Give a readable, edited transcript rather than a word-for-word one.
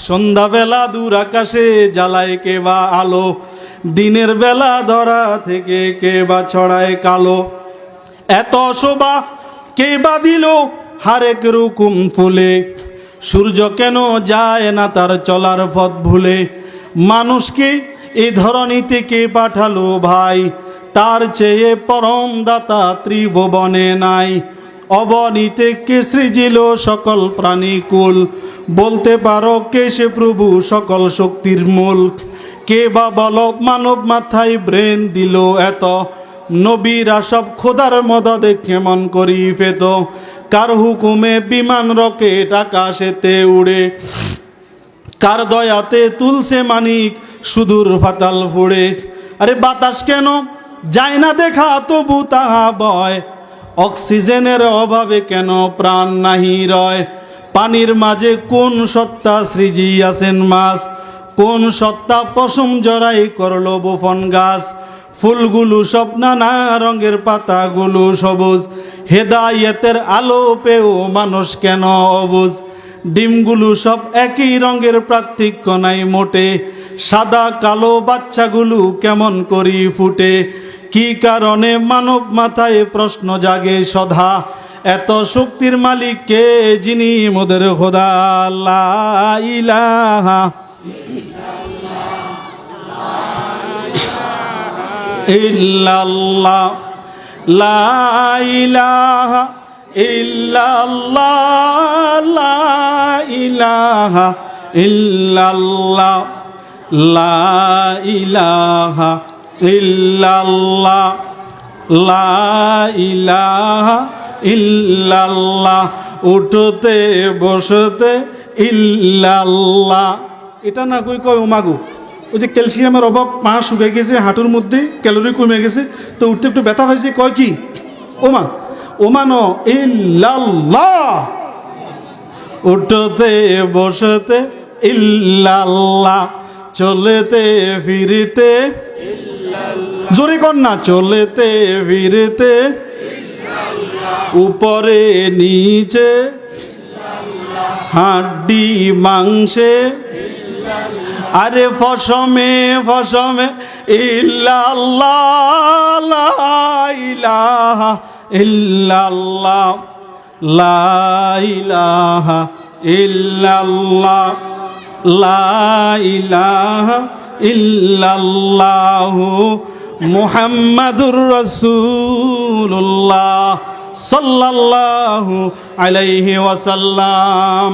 সন্ধ্যাবেলা দূর আকাশে জ্বালায় কে বা আলো, দিনের বেলা ধরা থেকে কে বা ছড়ায় কালো। এত শোভা কে বা দিল হারেক রকম ফুলে, সূর্য কেন যায় না তার চলার পথ ভুলে। মানুষকে এই ধরনীতে কে পাঠালো ভাই, তার চেয়ে পরম দাতা ত্রিভুবনে নাই। অবনীতে কে সৃজিল সকল প্রাণীকুল, বলতে পারো কে সে প্রভু সকল শক্তির মূল। কে বা বলো মানব মাথায় ব্রেন দিল এত, নবীরা সব খোদার মদদে কেমন করি পেত। কার হুকুমে বিমান রকেট আকাশেতে উড়ে, কার দয়াতে তুলছে মানিক সুদূর পাতাল ফুড়ে। আরে বাতাস কেন যায় না দেখা তবু তাহা বয়, অক্সিজেনের অভাবে কেন প্রাণ নাহি রয়। পানির মাঝে কোন সত্তা সৃজিয়াছেন মাছ, কোন সত্তা পশম জড়াই করল বোফন গাছ। ফুলগুলো সব নানা রঙের, পাতাগুলো সবুজ, হেদায়েতের আলো পেও মানুষ কেন অবুজ। ডিমগুলো সব একই রঙের, পার্থক্য নাই মোটে, সাদা কালো বাচ্চাগুলো কেমন করি ফুটে। কি কারণে মানব মাথায় প্রশ্ন জাগে সদা, এত শক্তির মালিক কে যিনি মোদের খোদা। লা ইলাহা ইল্লাল্লাহ, লা ইলাহা ইল্লাল্লাহ, লা ইলাহা ইল্লাল্লাহ, লা ইলাহা ইল্লাল্লাহ, লা ইলাহা ইল্লাল্লাহ। উঠতে বসতে ইল্লাল্লাহ, এটা না কই কয় ও মাগো, ওই যে ক্যালসিয়ামের অভাব, পা শুকিয়ে গেছে, হাঁটুর মধ্যে ক্যালোরি কমে গেছে, তো উঠতে একটু ব্যথা হয়েছে, কয় কি ওমা, ওমানো ইল্লাল্লাহ। উঠতে বসতে ইল্লাল্লাহ, চলতে ফিরতে, জোরে কর না, চলতে ফিরতে, উপরে নিচে, হাড্ডি মাংসে, আরে ফসমে ফসমে ইল্লাল্লাহ, লা ইলাহা ইল্লাল্লাহ, লা ইলাহা ইল্লাল্লাহ, লা ইলাহা ইল্লাল্লাহু মুহাম্মাদুর রাসূলুল্লাহ সাল্লাল্লাহু আলাইহি ওয়াসাল্লাম।